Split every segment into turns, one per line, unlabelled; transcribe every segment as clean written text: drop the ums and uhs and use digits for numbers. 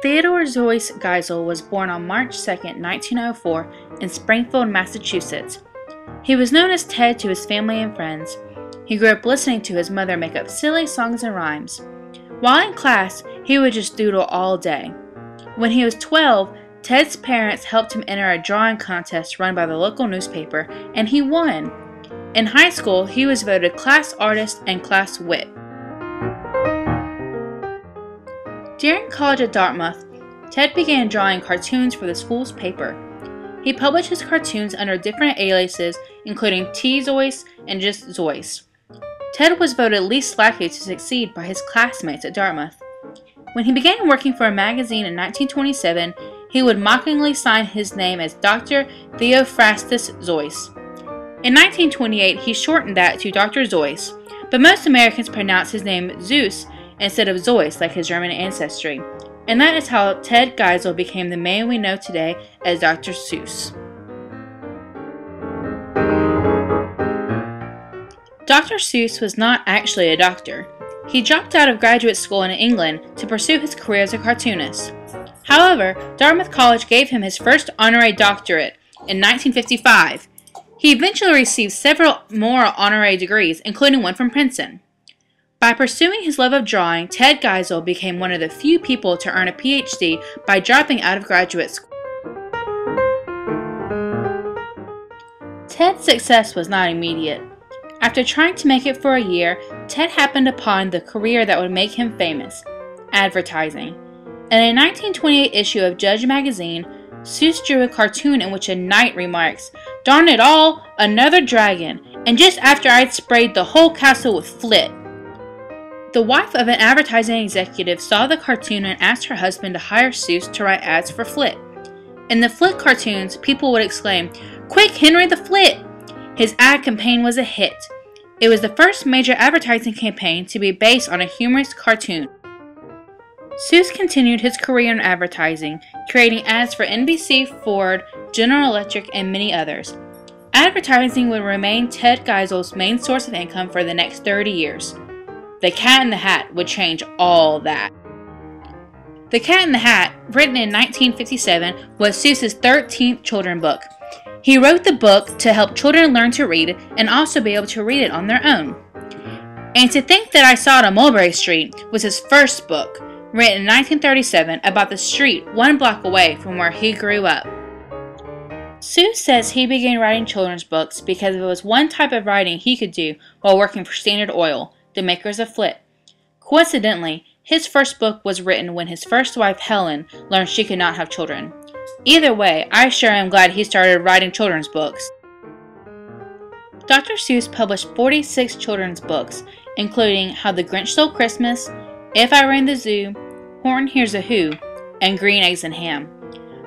Theodore Seuss Geisel was born on March 2, 1904 in Springfield, Massachusetts. He was known as Ted to his family and friends. He grew up listening to his mother make up silly songs and rhymes. While in class, he would just doodle all day. When he was 12, Ted's parents helped him enter a drawing contest run by the local newspaper, and he won. In high school, he was voted class artist and class wit. During college at Dartmouth, Ted began drawing cartoons for the school's paper. He published his cartoons under different aliases, including T. Seuss and just Seuss. Ted was voted least likely to succeed by his classmates at Dartmouth. When he began working for a magazine in 1927, he would mockingly sign his name as Dr. Theophrastus Seuss. In 1928, he shortened that to Dr. Seuss, but most Americans pronounce his name Zeus instead of Seuss like his German ancestry, and that is how Ted Geisel became the man we know today as Dr. Seuss. Dr. Seuss was not actually a doctor. He dropped out of graduate school in England to pursue his career as a cartoonist. However, Dartmouth College gave him his first honorary doctorate in 1955. He eventually received several more honorary degrees, including one from Princeton. By pursuing his love of drawing, Ted Geisel became one of the few people to earn a PhD by dropping out of graduate school. Ted's success was not immediate. After trying to make it for a year, Ted happened upon the career that would make him famous: advertising. In a 1928 issue of Judge magazine, Seuss drew a cartoon in which a knight remarks, "Darn it all, another dragon, and just after I'd sprayed the whole castle with flit." The wife of an advertising executive saw the cartoon and asked her husband to hire Seuss to write ads for Flit. In the Flit cartoons, people would exclaim, "Quick, Henry the Flit!" His ad campaign was a hit. It was the first major advertising campaign to be based on a humorous cartoon. Seuss continued his career in advertising, creating ads for NBC, Ford, General Electric, and many others. Advertising would remain Ted Geisel's main source of income for the next 30 years. The Cat in the Hat would change all that. The Cat in the Hat, written in 1957, was Seuss's 13th children's book. He wrote the book to help children learn to read and also be able to read it on their own. And To Think That I Saw It on Mulberry Street was his first book, written in 1937 about the street one block away from where he grew up. Seuss says he began writing children's books because it was one type of writing he could do while working for Standard Oil, the makers of Flit. Coincidentally, his first book was written when his first wife, Helen, learned she could not have children. Either way, I sure am glad he started writing children's books. Dr. Seuss published 46 children's books, including How the Grinch Stole Christmas, If I Ran the Zoo, Horton Hears a Who, and Green Eggs and Ham.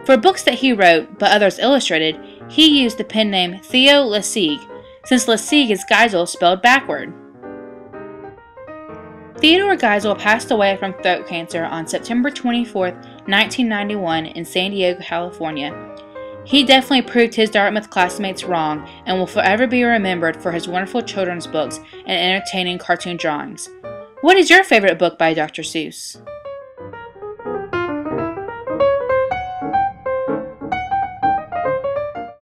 For books that he wrote, but others illustrated, he used the pen name Theo Lessig, since Lessig is Geisel spelled backward. Theodore Geisel passed away from throat cancer on September 24, 1991 in San Diego, California. He definitely proved his Dartmouth classmates wrong and will forever be remembered for his wonderful children's books and entertaining cartoon drawings. What is your favorite book by Dr. Seuss?